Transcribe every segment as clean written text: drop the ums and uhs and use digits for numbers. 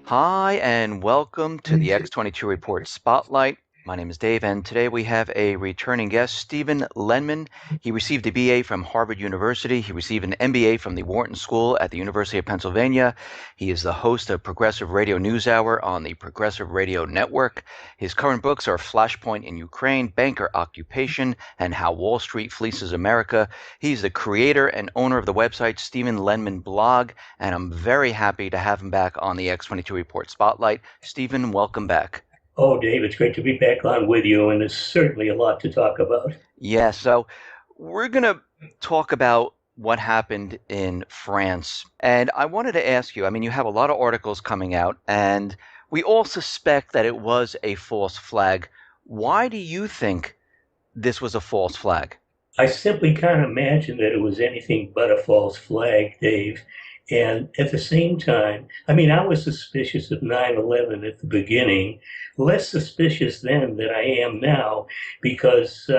Hi, and welcome to the X22 Report Spotlight. My name is Dave, and today we have a returning guest, Stephen Lendman. He received a BA from Harvard University. He received an MBA from the Wharton School at the University of Pennsylvania. He is the host of Progressive Radio News Hour on the Progressive Radio Network. His current books are Flashpoint in Ukraine, Banker Occupation, and How Wall Street Fleeces America. He's the creator and owner of the website Stephen Lendman Blog, and I'm very happy to have him back on the X22 Report Spotlight. Stephen, welcome back. Oh, Dave, it's great to be back on with you, and there's certainly a lot to talk about. Yeah, so we're going to talk about what happened in France. And I wanted to ask you, I mean, you have a lot of articles coming out, and we all suspect that it was a false flag. Why do you think this was a false flag? I simply can't imagine that it was anything but a false flag, Dave. And at the same time, I mean, I was suspicious of 9/11 at the beginning, less suspicious then than I am now, because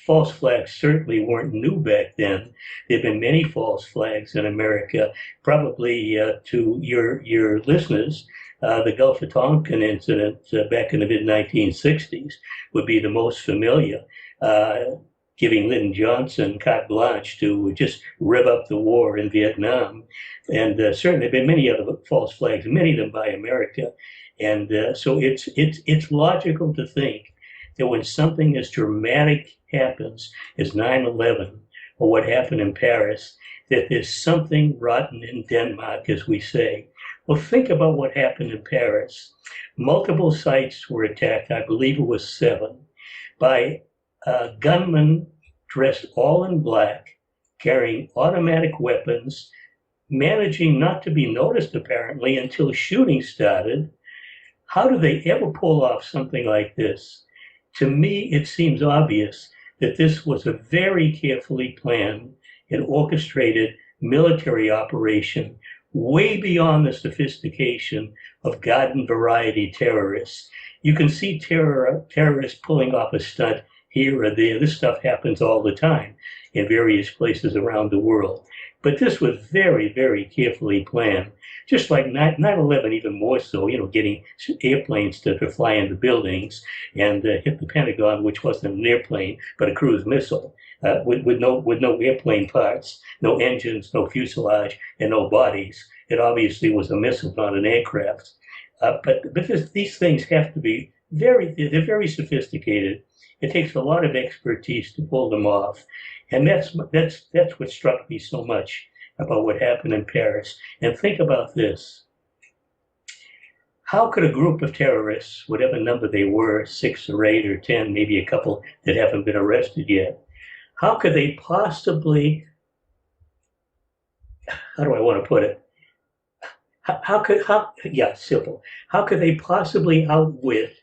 false flags certainly weren't new back then. There have been many false flags in America. Probably to your listeners, the Gulf of Tonkin incident back in the mid-1960s would be the most familiar. Giving Lyndon Johnson carte blanche to just rev up the war in Vietnam. And certainly there have been many other false flags, many of them by America. And so it's logical to think that when something as dramatic happens as 9/11 or what happened in Paris, that there's something rotten in Denmark, as we say. Well, think about what happened in Paris. Multiple sites were attacked, I believe it was 7, by gunmen dressed all in black, carrying automatic weapons, managing not to be noticed apparently until shooting started. How do they ever pull off something like this? To me, it seems obvious that this was a very carefully planned and orchestrated military operation, way beyond the sophistication of garden variety terrorists. You can see terrorists pulling off a stunt here or there. This stuff happens all the time in various places around the world. But this was very, very carefully planned. Just like 9/11, even more so, getting airplanes to fly into buildings and hit the Pentagon, which wasn't an airplane, but a cruise missile, with no airplane parts, no engines, no fuselage, and no bodies. It obviously was a missile, not an aircraft. But these things have to be they're very sophisticated. It takes a lot of expertise to pull them off. And that's what struck me so much about what happened in Paris. And think about this. How could a group of terrorists, whatever number they were, 6 or 8 or 10, maybe a couple that haven't been arrested yet, how could they possibly, how do I want to put it? Simple. How could they possibly outwit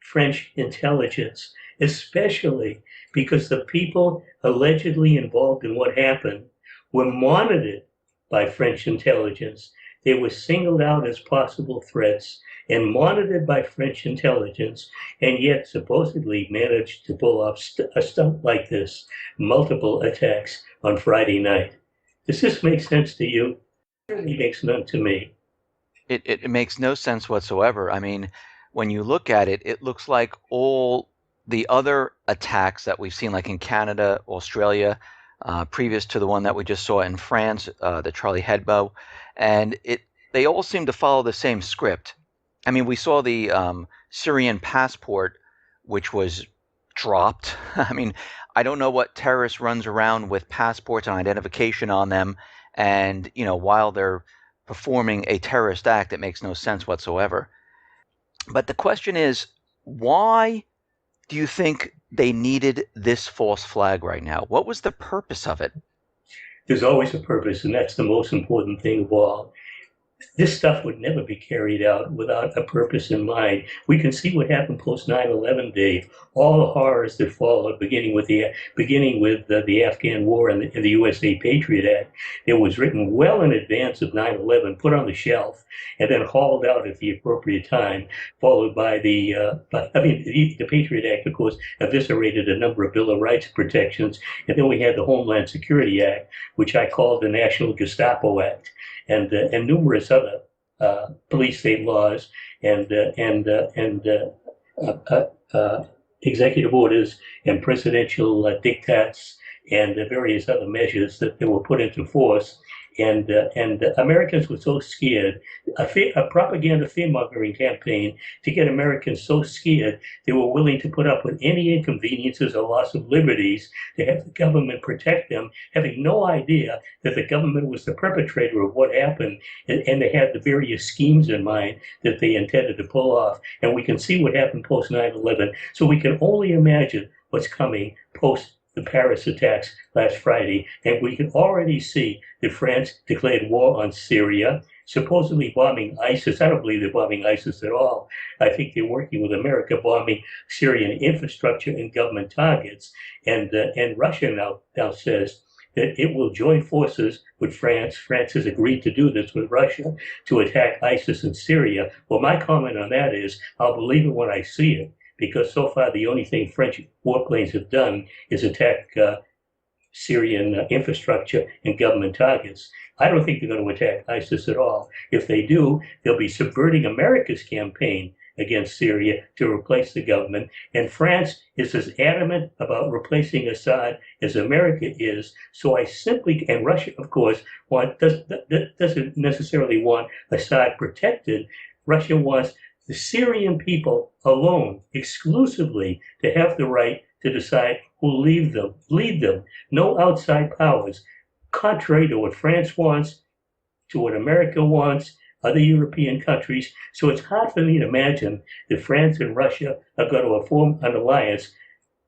French intelligence, especially because the people allegedly involved in what happened were monitored by French intelligence? They were singled out as possible threats and monitored by French intelligence, and yet supposedly managed to pull off a stunt like this, multiple attacks on Friday night. Does this make sense to you? It really makes none to me. It makes no sense whatsoever. I mean, when you look at it, it looks like all the other attacks that we've seen, like in Canada, Australia, previous to the one that we just saw in France, the Charlie Hebdo, and they all seem to follow the same script. I mean, we saw the Syrian passport, which was dropped. I mean, I don't know what terrorist runs around with passports and identification on them, and while they're performing a terrorist act, it makes no sense whatsoever. But the question is, why do you think they needed this false flag right now? What was the purpose of it? There's always a purpose, and that's the most important thing of all. This stuff would never be carried out without a purpose in mind. We can see what happened post 9/11, Dave. All the horrors that followed, beginning with the Afghan War and the USA Patriot Act. It was written well in advance of 9/11, put on the shelf, and then hauled out at the appropriate time. Followed by the Patriot Act, of course, eviscerated a number of Bill of Rights protections, and then we had the Homeland Security Act, which I called the National Gestapo Act, and numerous other police state laws and executive orders and presidential diktats and various other measures that they were put into force. And Americans were so scared, a propaganda fear-mongering campaign to get Americans so scared they were willing to put up with any inconveniences or loss of liberties to have the government protect them, having no idea that the government was the perpetrator of what happened, and they had the various schemes in mind that they intended to pull off. And we can see what happened post 9/11. So we can only imagine what's coming post the Paris attacks last Friday. And we can already see that France declared war on Syria, supposedly bombing ISIS. I don't believe they're bombing ISIS at all. I think they're working with America, bombing Syrian infrastructure and government targets. And Russia now says that it will join forces with France. France has agreed to do this with Russia to attack ISIS in Syria. Well, my comment on that is I'll believe it when I see it, because so far the only thing French warplanes have done is attack Syrian infrastructure and government targets. I don't think they're going to attack ISIS at all. If they do, they'll be subverting America's campaign against Syria to replace the government. And France is as adamant about replacing Assad as America is. So I simply, and Russia, of course, doesn't necessarily want Assad protected. Russia wants the Syrian people alone, exclusively, to have the right to decide who lead them. No outside powers, contrary to what France wants, to what America wants, other European countries. So it's hard for me to imagine that France and Russia are going to form an alliance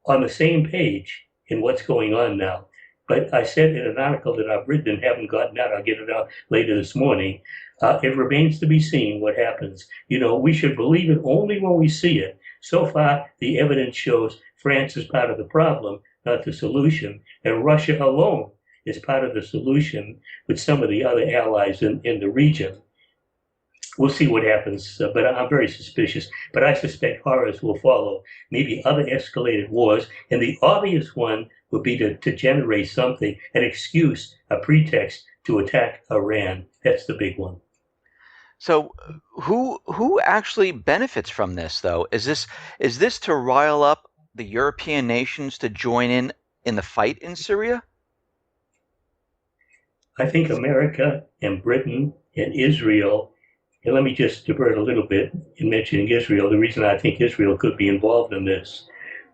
on the same page in what's going on now. But I said in an article that I've written and haven't gotten out, I'll get it out later this morning, it remains to be seen what happens. You know, we should believe it only when we see it. So far, the evidence shows France is part of the problem, not the solution, and Russia alone is part of the solution with some of the other allies in the region. We'll see what happens, but I'm very suspicious. But I suspect horrors will follow, maybe other escalated wars, and the obvious one would be to generate something, an excuse, a pretext to attack Iran. That's the big one. So who actually benefits from this, though? Is this to rile up the European nations to join in the fight in Syria? I think America and Britain and Israel, and let me just divert a little bit in mentioning Israel. The reason I think Israel could be involved in this,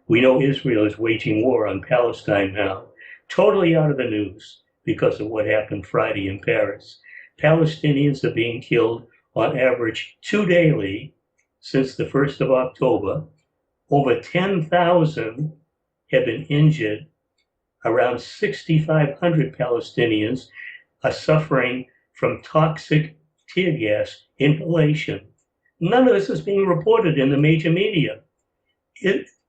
we know Israel is waging war on Palestine now, totally out of the news because of what happened Friday in Paris. Palestinians are being killed on average 2 daily since the 1st of October. Over 10,000 have been injured. Around 6,500 Palestinians are suffering from toxic tear gas inhalation. None of this is being reported in the major media.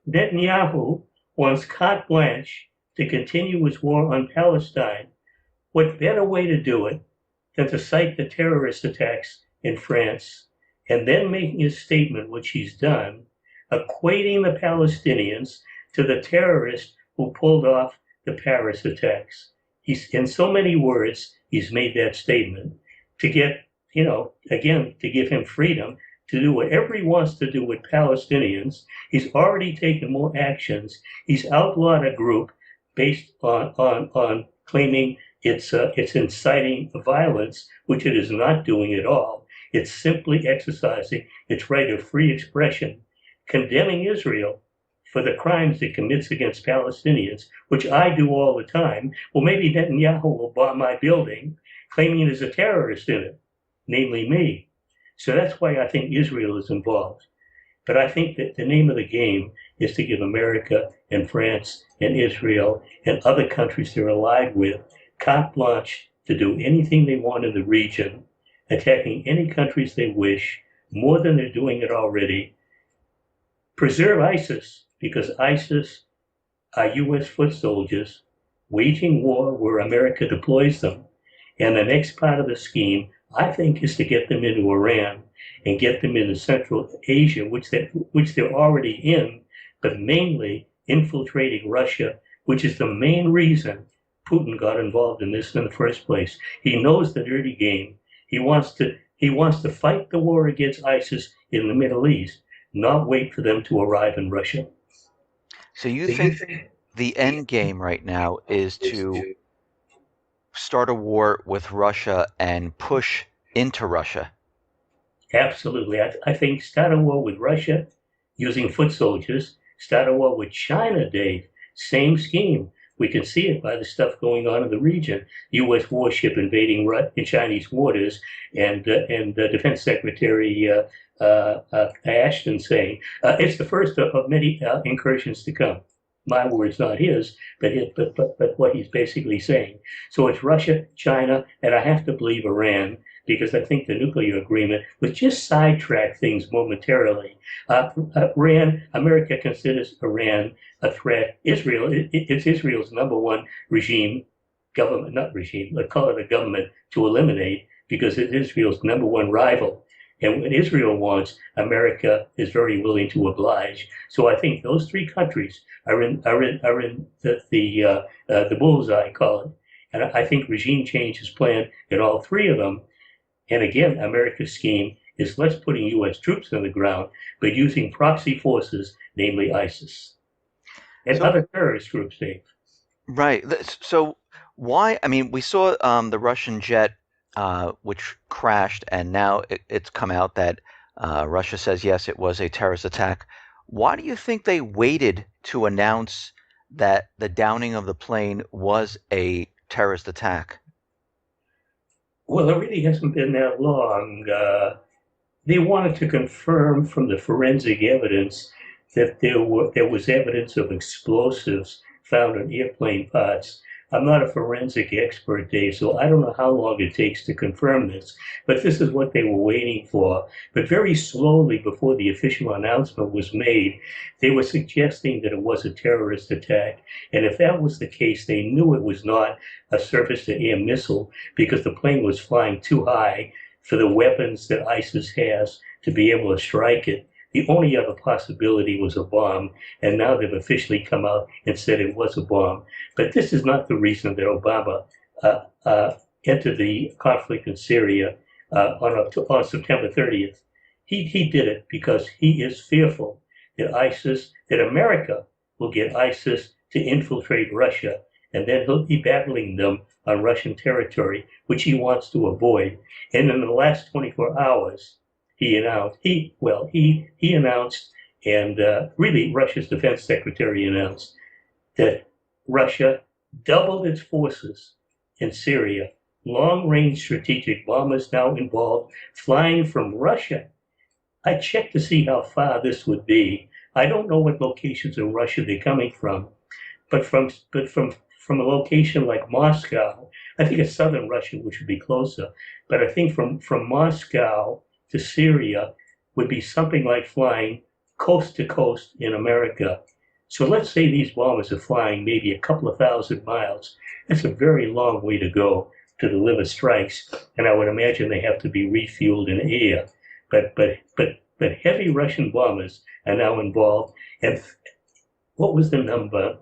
Netanyahu wants carte blanche to continue his war on Palestine. What better way to do it than to cite the terrorist attacks in France and then making his statement, which he's done, equating the Palestinians to the terrorists who pulled off the Paris attacks. He's, in so many words, he's made that statement to get, again, to give him freedom to do whatever he wants to do with Palestinians. He's already taken more actions. He's outlawed a group based on claiming it's inciting violence, which it is not doing at all. It's simply exercising its right of free expression, condemning Israel for the crimes it commits against Palestinians, which I do all the time. Well, maybe Netanyahu will bomb my building, claiming there's a terrorist in it, namely me. So that's why I think Israel is involved. But I think that the name of the game is to give America and France and Israel and other countries they're allied with carte blanche to do anything they want in the region, attacking any countries they wish, more than they're doing it already. Preserve ISIS, because ISIS are U.S. foot soldiers waging war where America deploys them. And the next part of the scheme, I think, is to get them into Iran and get them into Central Asia, which they're already in, but mainly infiltrating Russia, which is the main reason Putin got involved in this in the first place. He knows the dirty game. He wants to He wants to fight the war against ISIS in the Middle East, not wait for them to arrive in Russia. So you So you think think the end game right now is to start a war with Russia and push into Russia? absolutely. I think start a war with Russia using foot soldiers, start a war with China, Dave. Same scheme. We can see it by the stuff going on in the region. U.S. warship invading in Chinese waters, and Defense Secretary Ashton saying it's the first of many incursions to come. My words, not his, but what he's basically saying. So it's Russia, China, and I have to believe Iran because I think the nuclear agreement would just sidetrack things momentarily. Iran, America considers Iran a threat. Israel, it's Israel's number one regime, government, not regime, let's call it a government to eliminate because it's Israel's number one rival. And what Israel wants, America is very willing to oblige. So I think those three countries are in the bullseye, call it. And I think regime change is planned in all three of them. And again, America's scheme is less putting U.S. troops on the ground, but using proxy forces, namely ISIS and So, other terrorist groups, Dave. right. So why? I mean, we saw the Russian jet, which crashed, and now it's come out that Russia says yes, it was a terrorist attack. Why do you think they waited to announce that the downing of the plane was a terrorist attack? Well, it really hasn't been that long. They wanted to confirm from the forensic evidence that there was evidence of explosives found in airplane parts. I'm not a forensic expert, Dave, so I don't know how long it takes to confirm this, but this is what they were waiting for. But very slowly, before the official announcement was made, they were suggesting that it was a terrorist attack. And if that was the case, they knew it was not a surface to air missile because the plane was flying too high for the weapons that ISIS has to be able to strike it. The only other possibility was a bomb, and now they've officially come out and said it was a bomb. But this is not the reason that Obama entered the conflict in Syria on September 30th. He did it because he is fearful that America will get ISIS to infiltrate Russia, and then he'll be battling them on Russian territory, which he wants to avoid. And in the last 24 hours, he announced, and really Russia's defense secretary announced that Russia doubled its forces in Syria. Long-range strategic bombers now involved, flying from Russia. I checked to see how far this would be. I don't know what locations in Russia they're coming from, but from a location like Moscow, I think it's southern Russia, which would be closer. But I think from Moscow to Syria would be something like flying coast to coast in America. So let's say these bombers are flying maybe a couple of thousand miles. That's a very long way to go to deliver strikes, and I would imagine they have to be refueled in air. But heavy Russian bombers are now involved. And what was the number?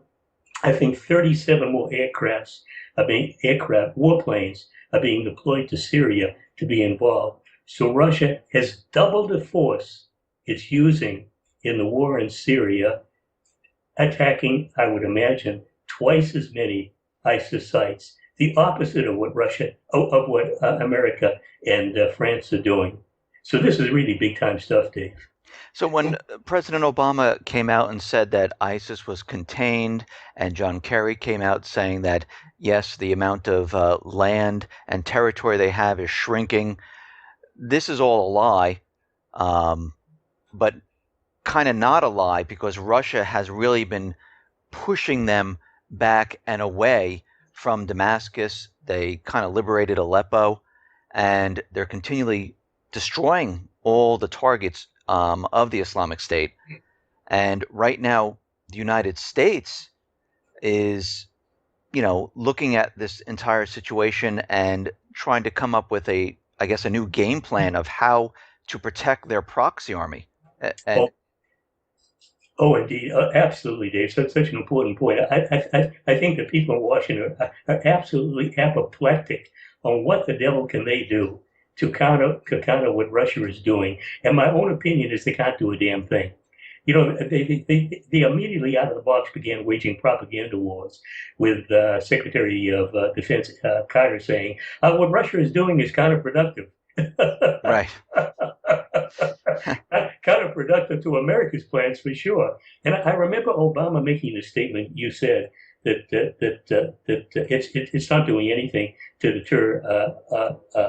I think 37 more aircraft, warplanes are being deployed to Syria to be involved. So Russia has doubled the force it's using in the war in Syria, attacking, I would imagine, twice as many ISIS sites. The opposite of what America and France are doing. So this is really big time stuff, Dave. So when President Obama came out and said that ISIS was contained, and John Kerry came out saying that yes, the amount of land and territory they have is shrinking, this is all a lie, but kind of not a lie because Russia has really been pushing them back and away from Damascus. They kind of liberated Aleppo, and they're continually destroying all the targets of the Islamic State. And right now, the United States is, looking at this entire situation and trying to come up with I guess, a new game plan of how to protect their proxy army. And Oh, oh, indeed, absolutely, Dave. So it's such an important point. I think the people in Washington are absolutely apoplectic on what the devil can they do to counter what Russia is doing. And my own opinion is they can't do a damn thing. You know, they immediately out of the box began waging propaganda wars with Secretary of Defense Carter saying, what Russia is doing is counterproductive. Right. Counterproductive to America's plans for sure. And I remember Obama making the statement you said that it's not doing anything to deter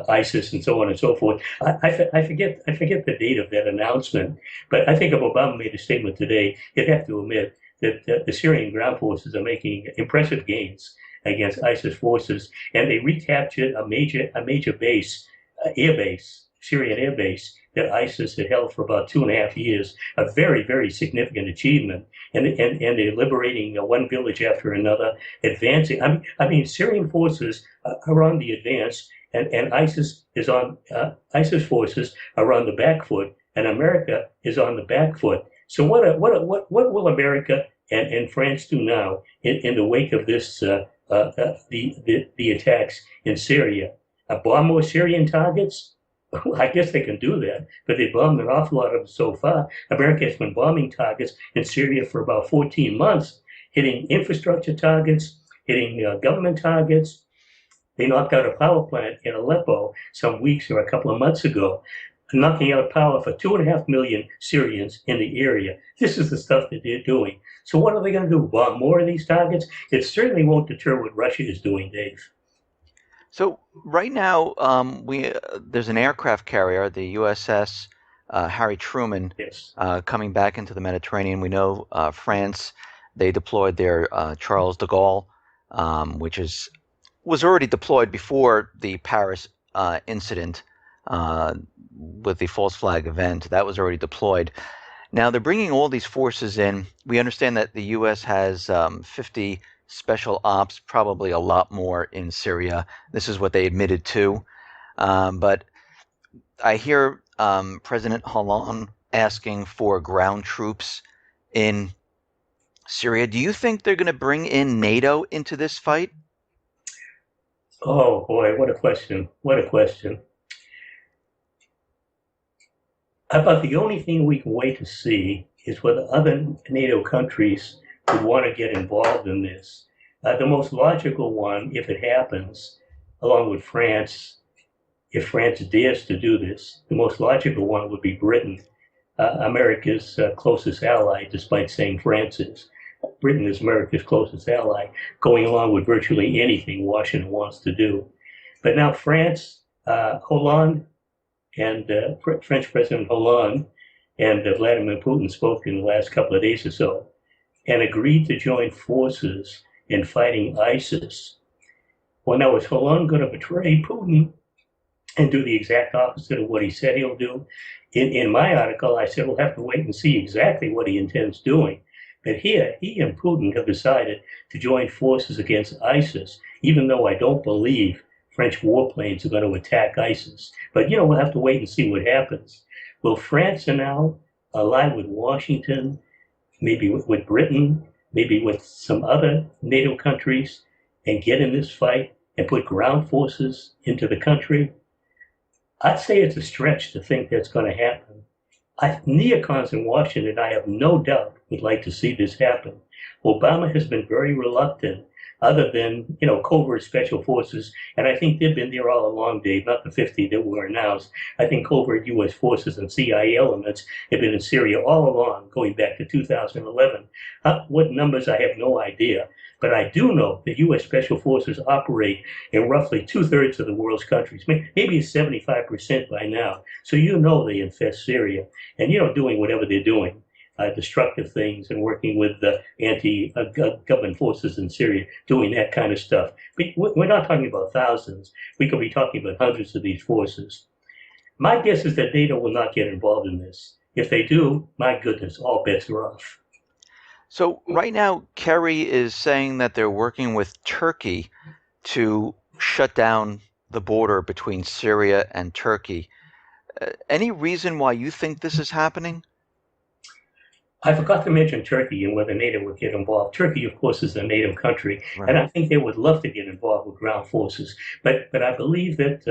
ISIS and so on and so forth. I forget the date of that announcement, but I think if Obama made a statement today, you'd have to admit that the Syrian ground forces are making impressive gains against ISIS forces, and they recaptured a major base, air base, Syrian air base that ISIS had held for about 2.5 years, a very, very significant achievement. And they're liberating one village after another, advancing. I mean, Syrian forces are on the advance, and ISIS forces are on the back foot, and America is on the back foot. So what will America and France do now in the wake of this the attacks in Syria? Bomb more Syrian targets? I guess they can do that, but they bombed an awful lot of them so far. America has been bombing targets in Syria for about 14 months, hitting infrastructure targets, hitting government targets. They knocked out a power plant in Aleppo some weeks or a couple of months ago, knocking out power for 2.5 million Syrians in the area. This is the stuff that they're doing. So what are they going to do? Bomb more of these targets? It certainly won't deter what Russia is doing, Dave. So right now, there's an aircraft carrier, the USS Harry Truman, Yes. coming back into the Mediterranean. We know France, they deployed their Charles de Gaulle, which was already deployed before the Paris incident with the false flag event. That was already deployed. Now they're bringing all these forces in. We understand that the U.S. has 50 special ops, probably a lot more in Syria. This is what they admitted to. But I hear President Hollande asking for ground troops in Syria. Do you think they're going to bring in NATO into this fight? Oh boy, what a question. What a question. About the only thing we can wait to see is whether other NATO countries would want to get involved in this. The most logical one, if it happens, along with France, if France dares to do this, the most logical one would be Britain, America's closest ally, despite saying France is. Britain is America's closest ally, going along with virtually anything Washington wants to do. But now France, Hollande, and French President Hollande and Vladimir Putin spoke in the last couple of days or so and agreed to join forces in fighting ISIS. Well, now is Hollande going to betray Putin and do the exact opposite of what he said he'll do? In my article, I said we'll have to wait and see exactly what he intends doing. But here, he and Putin have decided to join forces against ISIS, even though I don't believe French warplanes are going to attack ISIS. But, we'll have to wait and see what happens. Will France now ally with Washington, maybe with Britain, maybe with some other NATO countries, and get in this fight and put ground forces into the country? I'd say it's a stretch to think that's going to happen. Neocons in Washington, I have no doubt, would like to see this happen. Obama has been very reluctant, other than, covert special forces, and I think they've been there all along, Dave, not the 50 that were announced. I think covert U.S. forces and CIA elements have been in Syria all along, going back to 2011. What numbers, I have no idea. But I do know that U.S. Special Forces operate in roughly 2/3 of the world's countries, maybe 75% by now. So they infest Syria and, doing whatever they're doing, destructive things and working with the anti-government forces in Syria, doing that kind of stuff. But we're not talking about thousands. We could be talking about hundreds of these forces. My guess is that NATO will not get involved in this. If they do, my goodness, all bets are off. So right now, Kerry is saying that they're working with Turkey to shut down the border between Syria and Turkey. Any reason why you think this is happening? I forgot to mention Turkey and whether NATO would get involved. Turkey, of course, is a NATO country, Right. and I think they would love to get involved with ground forces. But I believe that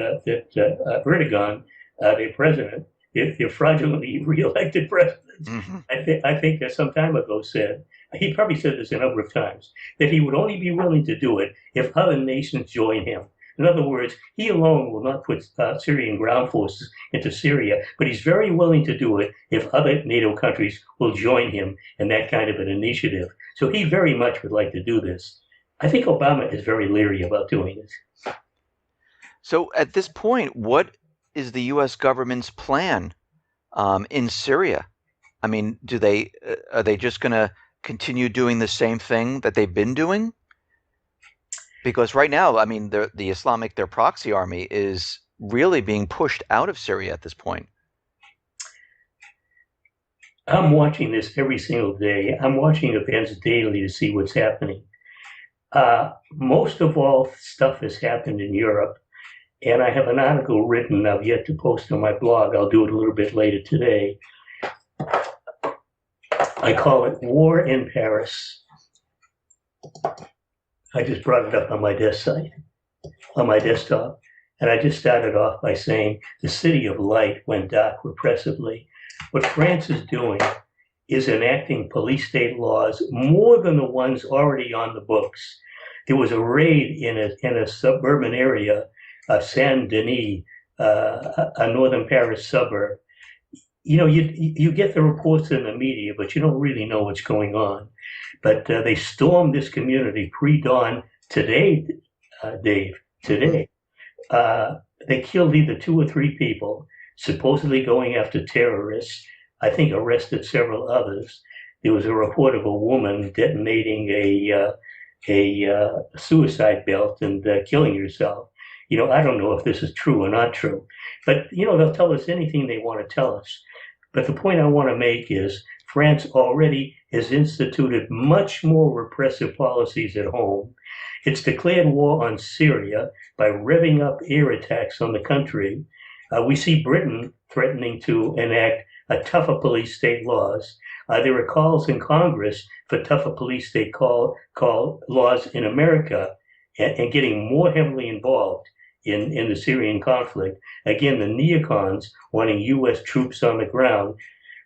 Erdogan, their president, their fraudulently reelected president, Hmm. I think that some time ago said, he probably said this a number of times, that he would only be willing to do it if other nations join him. In other words, he alone will not put Syrian ground forces into Syria, but he's very willing to do it if other NATO countries will join him in that kind of an initiative. So he very much would like to do this. I think Obama is very leery about doing it. So at this point, what is the U.S. government's plan in Syria? I mean, are they just going to continue doing the same thing that they've been doing? Because right now, I mean, the Islamic, their proxy army, is really being pushed out of Syria at this point. I'm watching this every single day. I'm watching events daily to see what's happening. Most of all, stuff has happened in Europe. And I have an article written I've yet to post on my blog. I'll do it a little bit later today. I call it War in Paris. I just brought it up on my desktop. And I just started off by saying the city of light went dark repressively. What France is doing is enacting police state laws more than the ones already on the books. There was a raid in a suburban area, Saint Denis, a northern Paris suburb. You know, you get the reports in the media, but you don't really know what's going on. But they stormed this community pre-dawn today, Dave. Today, they killed either 2 or 3 people, supposedly going after terrorists. I think arrested several others. There was a report of a woman detonating a suicide belt and killing herself. You know, I don't know if this is true or not true, but, you know, they'll tell us anything they want to tell us. But the point I want to make is France already has instituted much more repressive policies at home. It's declared war on Syria by revving up air attacks on the country. We see Britain threatening to enact a tougher police state laws. There are calls in Congress for tougher police state laws in America and getting more heavily involved in the Syrian conflict. Again, the neocons wanting U.S. troops on the ground.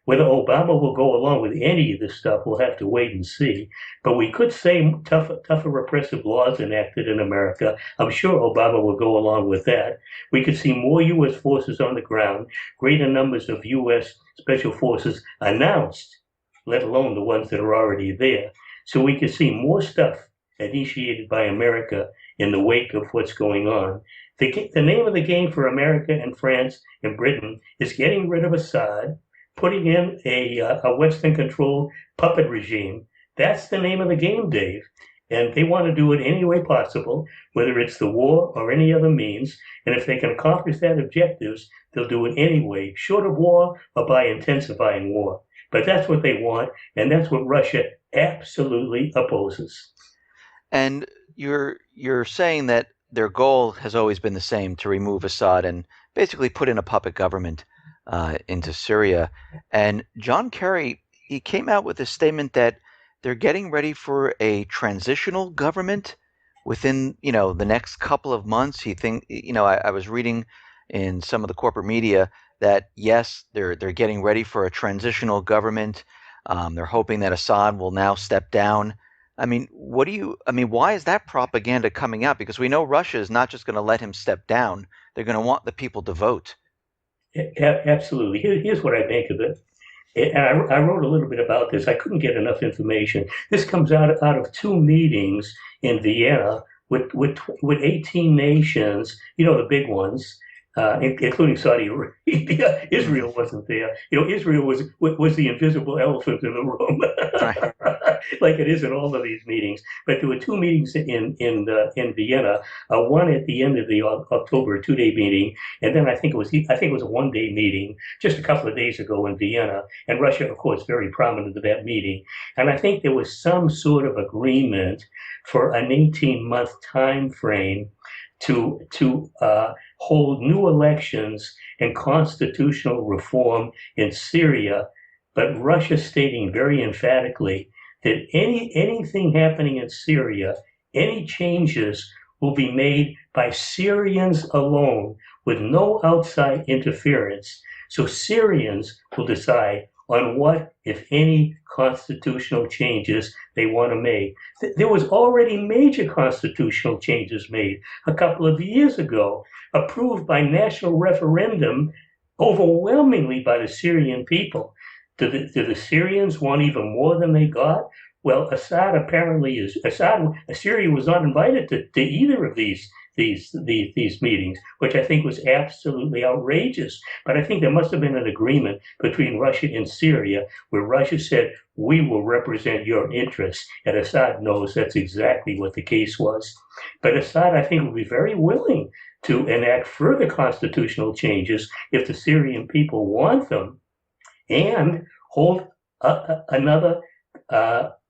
Whether Obama will go along with any of this stuff, we'll have to wait and see. But we could say tougher repressive laws enacted in America. I'm sure Obama will go along with that. We could see more U.S. forces on the ground, greater numbers of U.S. special forces announced, let alone the ones that are already there. So we could see more stuff initiated by America in the wake of what's going on. The name of the game for America and France and Britain is getting rid of Assad, putting in a Western-controlled puppet regime. That's the name of the game, Dave. And they want to do it any way possible, whether it's the war or any other means. And if they can accomplish that objectives, they'll do it anyway, short of war or by intensifying war. But that's what they want, and that's what Russia absolutely opposes. And you're saying that their goal has always been the same, to remove Assad and basically put in a puppet government into Syria. And John Kerry, he came out with a statement that they're getting ready for a transitional government within, the next couple of months. I was reading in some of the corporate media that yes, they're getting ready for a transitional government. They're hoping that Assad will now step down. I mean, why is that propaganda coming out? Because we know Russia is not just going to let him step down. They're going to want the people to vote. Absolutely. Here's what I make of it. And I wrote a little bit about this. I couldn't get enough information. This comes out of 2 meetings in Vienna with 18 nations, the big ones, including Saudi Arabia. Israel wasn't there. Israel was the invisible elephant in the room, like it is in all of these meetings. But there were 2 meetings in Vienna. One at the end of the October 2-day meeting, and then I think it was a 1-day meeting just a couple of days ago in Vienna. And Russia, of course, very prominent at that meeting. And I think there was some sort of agreement for an 18-month time frame to hold new elections and constitutional reform in Syria, but Russia stating very emphatically that anything happening in Syria, any changes will be made by Syrians alone with no outside interference. So Syrians will decide on what, if any, constitutional changes they want to make. There was already major constitutional changes made a couple of years ago, approved by national referendum overwhelmingly by the Syrian people. Do the Syrians want even more than they got? Well, Assad apparently is Syria was not invited to either of these meetings, which I think was absolutely outrageous. But I think there must have been an agreement between Russia and Syria where Russia said, we will represent your interests. And Assad knows that's exactly what the case was. But Assad, I think, will be very willing to enact further constitutional changes if the Syrian people want them and hold another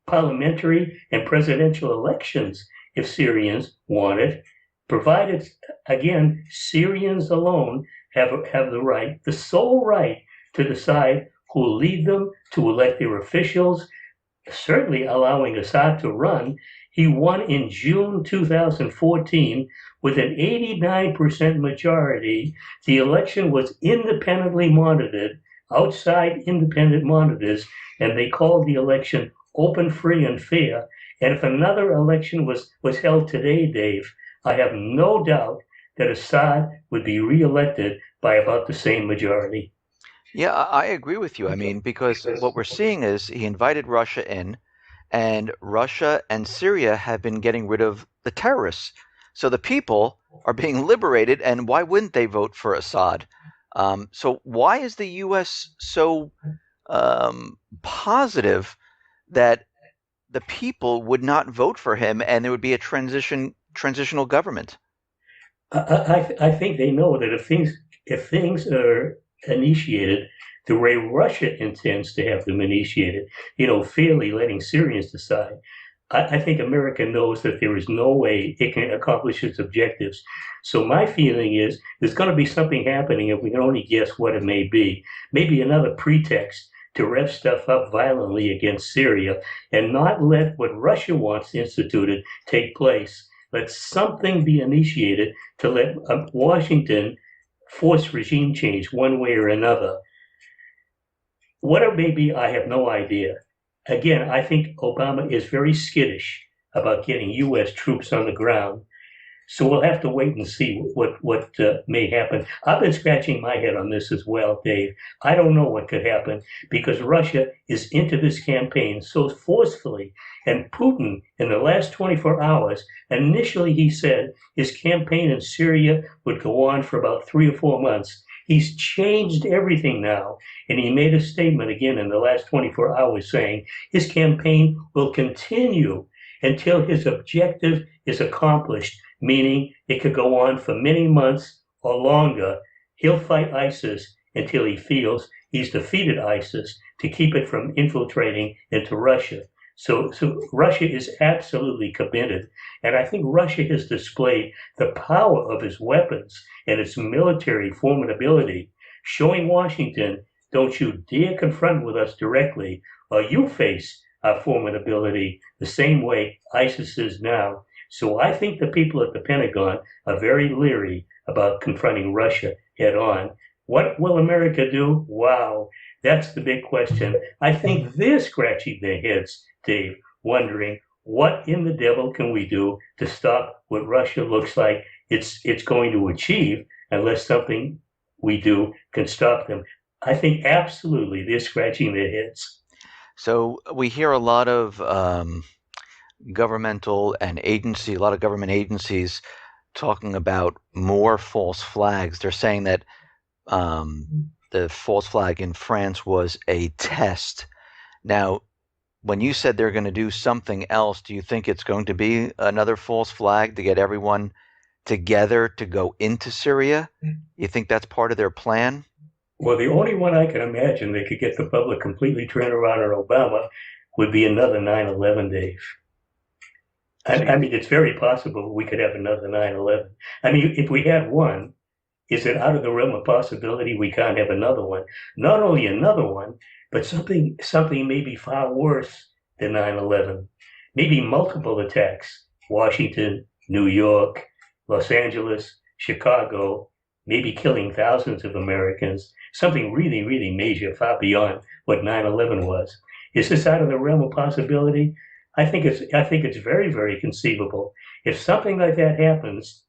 parliamentary and presidential elections if Syrians want it, provided, again, Syrians alone have the right, the sole right, to decide who will lead them, to elect their officials, certainly allowing Assad to run. He won in June 2014 with an 89% majority. The election was independently monitored, outside independent monitors, and they called the election open, free, and fair. And if another election was held today, Dave, I have no doubt that Assad would be reelected by about the same majority. Yeah, I agree with you. I mean, because what we're seeing is he invited Russia in, and Russia and Syria have been getting rid of the terrorists. So the people are being liberated, and why wouldn't they vote for Assad? So why is the U.S. so positive that the people would not vote for him and there would be a transitional government? I think they know that if things are initiated the way Russia intends to have them initiated, fairly letting Syrians decide, I think America knows that there is no way it can accomplish its objectives. So my feeling is there's going to be something happening, and we can only guess what it may be. Maybe another pretext to rev stuff up violently against Syria and not let what Russia wants instituted take place. Let something be initiated to let Washington force regime change one way or another. What it may be, I have no idea. Again, I think Obama is very skittish about getting U.S. troops on the ground. So we'll have to wait and see what may happen. I've been scratching my head on this as well, Dave. I don't know what could happen because Russia is into this campaign so forcefully. And Putin, in the last 24 hours, initially he said his campaign in Syria would go on for about 3 or 4 months. He's changed everything now. And he made a statement again in the last 24 hours saying his campaign will continue until his objective is accomplished, meaning it could go on for many months or longer. He'll fight ISIS until he feels he's defeated ISIS to keep it from infiltrating into Russia. So Russia is absolutely committed. And I think Russia has displayed the power of its weapons and its military formidability, showing Washington, don't you dare confront with us directly, or you face our formidability the same way ISIS is now. So I think the people at the Pentagon are very leery about confronting Russia head on. What will America do? Wow, that's the big question. I think they're scratching their heads, Dave, wondering what in the devil can we do to stop what Russia looks like it's going to achieve unless something we do can stop them. I think absolutely they're scratching their heads. So we hear a lot of a lot of government agencies talking about more false flags. They're saying that the false flag in France was a test. Now, when you said they're going to do something else, do you think it's going to be another false flag to get everyone together to go into Syria? You think that's part of their plan? Well, the only one I can imagine that could get the public completely turned around on Obama would be another 9/11, Dave. I mean, it's very possible we could have another 9/11. I mean, if we had one, is it out of the realm of possibility we can't have another one? Not only another one, but something maybe far worse than 9/11. Maybe multiple attacks, Washington, New York, Los Angeles, Chicago, maybe killing thousands of Americans, something really, really major, far beyond what 9/11 was. Is this out of the realm of possibility? I think it's very, very conceivable. If something like that happens,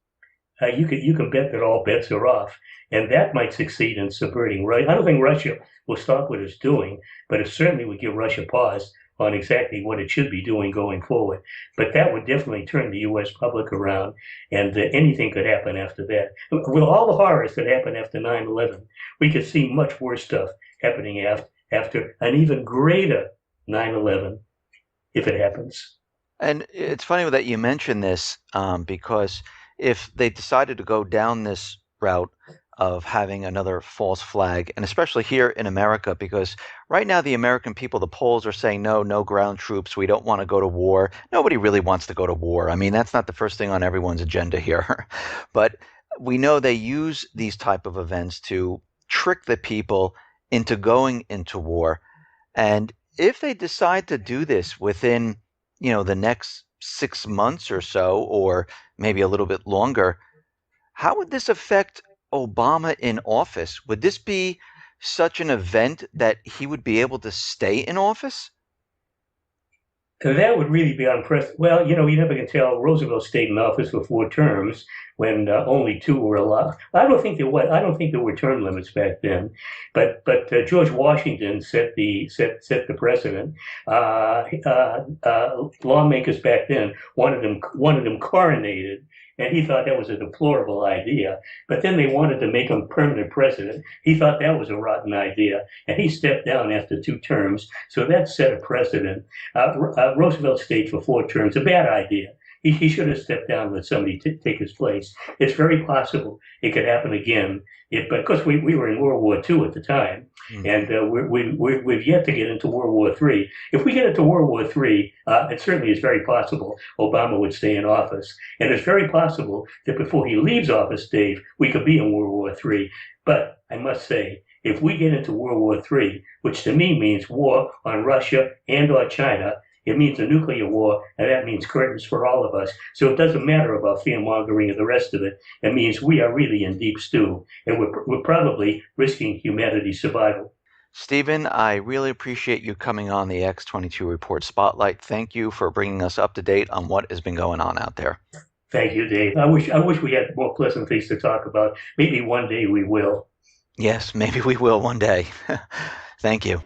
you can bet that all bets are off, and that might succeed in subverting Russia. I don't think Russia will stop what it's doing, but it certainly would give Russia pause on exactly what it should be doing going forward. But that would definitely turn the U.S. public around, and anything could happen after that. With all the horrors that happened after 9/11, we could see much worse stuff happening after an even greater 9/11 if it happens. And it's funny that you mention this because if they decided to go down this route of having another false flag, and especially here in America, because right now the American people, the polls are saying no, no ground troops. We don't want to go to war. Nobody really wants to go to war. I mean, that's not the first thing on everyone's agenda here. But we know they use these type of events to trick the people into going into war. And if they decide to do this within, the next 6 months or so, or maybe a little bit longer, how would this affect Obama in office? Would this be such an event that he would be able to stay in office? That would really be unprecedented. Well, you never can tell. Roosevelt stayed in office for 4 terms when only two were allowed. I don't think there were term limits back then, but George Washington set the precedent. Lawmakers back then wanted him coronated, and he thought that was a deplorable idea. But then they wanted to make him permanent president. He thought that was a rotten idea, and he stepped down after 2 terms. So that set a precedent. Roosevelt stayed for 4 terms. A bad idea. He should have stepped down and let somebody take his place. It's very possible it could happen again. But of course, we were in World War II at the time, Mm. and we've yet to get into World War III. If we get into World War III, it certainly is very possible Obama would stay in office. And it's very possible that before he leaves office, Dave, we could be in World War III. But I must say, if we get into World War III, which to me means war on Russia and or China, it means a nuclear war, and that means curtains for all of us. So it doesn't matter about fear mongering and the rest of it. It means we are really in deep stew, and we're probably risking humanity's survival. Stephen, I really appreciate you coming on the X22 Report Spotlight. Thank you for bringing us up to date on what has been going on out there. Thank you, Dave. I wish we had more pleasant things to talk about. Maybe one day we will. Yes, maybe we will one day. Thank you.